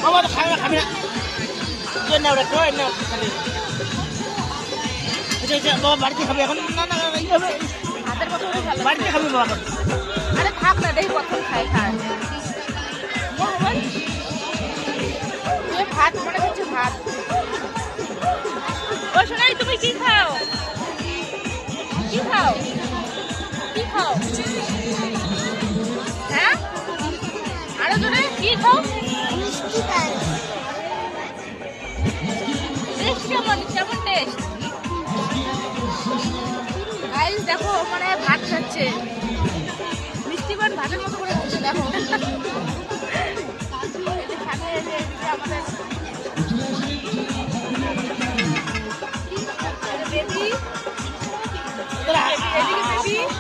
বাবা তো খাবে না খাবে না না ওরা তো না খাবে বাবা বাড়িতে খাবে এখন না না এইভাবে হাতের কথা ভালো বাড়িতে খাবে বাবা আরে থাক না দেখি কখন খায় খায় ভাত মনে হচ্ছে ভাত ও শোনাই তুমি কি খাও কি খাও কি খাও হ্যাঁ আরো জোরে কি খাও টেস্ট কেমন কেমন টেস্ট গাইস দেখো মানে ভাত খাচ্ছে মিষ্টি পান ভাতের মতো করে খাচ্ছে দেখো এই যে সাথে আমাদের বেবি